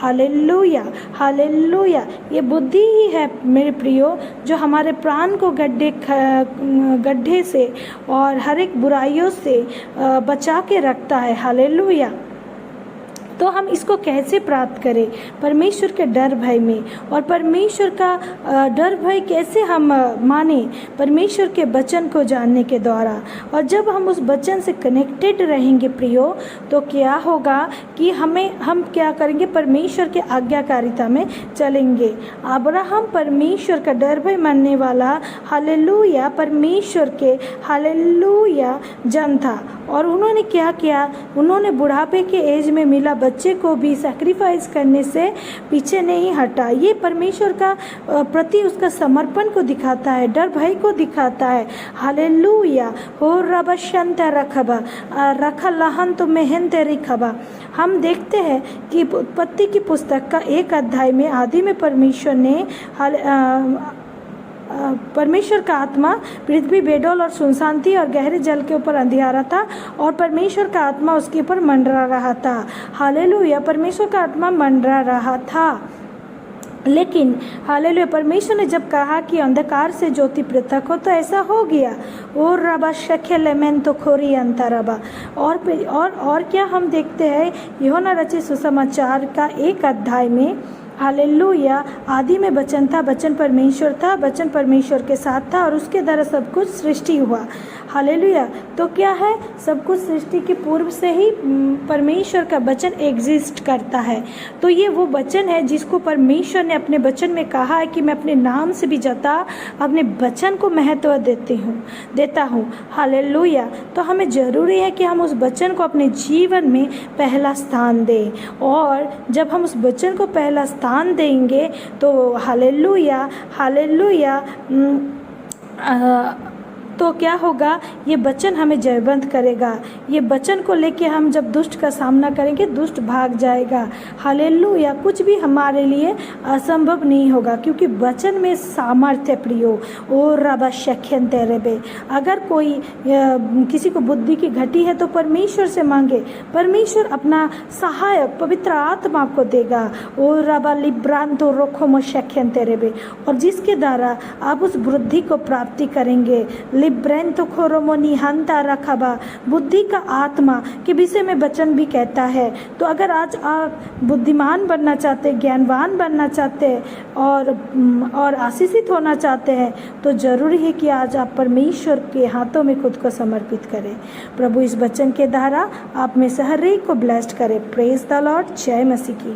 Hallelujah, hallelujah. ये बुद्धि ही है मेरे प्रियो जो हमारे प्राण को गड्ढे से और हर एक बुराइयों से बचा के रखता है। हालेलुया। तो हम इसको कैसे प्राप्त करें? परमेश्वर के डर भय में। और परमेश्वर का डर भय कैसे हम माने? परमेश्वर के वचन को जानने के द्वारा। और जब हम उस वचन से कनेक्टेड रहेंगे प्रियो, तो क्या होगा कि हम क्या करेंगे? परमेश्वर के आज्ञाकारिता में चलेंगे। अब्राहम परमेश्वर का डर भय मानने वाला, हालेलुया, परमेश्वर के हालेलुया जन था। और उन्होंने क्या किया? उन्होंने बुढ़ापे के एज में मिला बच्चे को भी सैक्रिफाइस करने से पीछे नहीं हटा। ये परमेश्वर का प्रति उसका समर्पण को दिखाता है, डर भय को दिखाता है। हालेलुया। हो रबशंत रखबा रखा लहन तो मेहनत रिखबा। हम देखते हैं कि उत्पत्ति की पुस्तक का 1 अध्याय में आदि में परमेश्वर का आत्मा पृथ्वी बेडौल और सुनसान थी और गहरे जल के ऊपर अंधियारा था और परमेश्वर का आत्मा उसके ऊपर मंडरा रहा था। हालेलुया। परमेश्वर का आत्मा मंडरा रहा था। लेकिन हालेलुया, परमेश्वर ने जब कहा कि अंधकार से ज्योति पृथक हो, तो ऐसा हो गया। और रबा शखे लेमेन तो खोरी अंतरबा। और क्या हम देखते हैं? यूहन्ना रचित सुसमाचार का 1 अध्याय में, हालेलुया, आदि में वचन था, वचन परमेश्वर था, वचन परमेश्वर के साथ था और उसके द्वारा सब कुछ सृष्टि हुआ। हालेलुया। तो क्या है? सब कुछ सृष्टि के पूर्व से ही परमेश्वर का वचन एग्जिस्ट करता है। तो ये वो वचन है जिसको परमेश्वर ने अपने वचन में कहा है कि मैं अपने नाम से भी ज्यादा अपने वचन को महत्व देता हूँ। हालेलुया। तो हमें जरूरी है कि हम उस वचन को अपने जीवन में पहला स्थान दें। और जब हम उस वचन को पहला स्थान देंगे तो हालेलुया, हालेलुया, तो क्या होगा? ये वचन हमें जयवंत करेगा। ये वचन को लेके हम जब दुष्ट का सामना करेंगे, दुष्ट भाग जाएगा। हालेलुया। कुछ भी हमारे लिए असंभव नहीं होगा क्योंकि वचन में सामर्थ्य प्रियो। ओ रबा शख्यन तेरेबे। अगर कोई किसी को बुद्धि की घटी है तो परमेश्वर से मांगे, परमेश्वर अपना सहायक पवित्र आत्मा को देगा। ओ रबा लिब्रांतो रोखोमो शख्यन तेरेबे। और जिसके द्वारा आप उस बुद्धि को प्राप्ति करेंगे। लिब्रेंतो खोरोमोनी हंता रखबा। बुद्धि का आत्मा के विषय में वचन भी कहता है। तो अगर आज आप बुद्धिमान बनना चाहते हैं, ज्ञानवान बनना चाहते हैं और आशीषित होना चाहते हैं, तो जरूरी है कि आज आप परमेश्वर के हाथों में खुद को समर्पित करें। प्रभु इस वचन के द्वारा आप में से हर एक को ब्लेस्ड करे। Praise the Lord. जय मसीह की।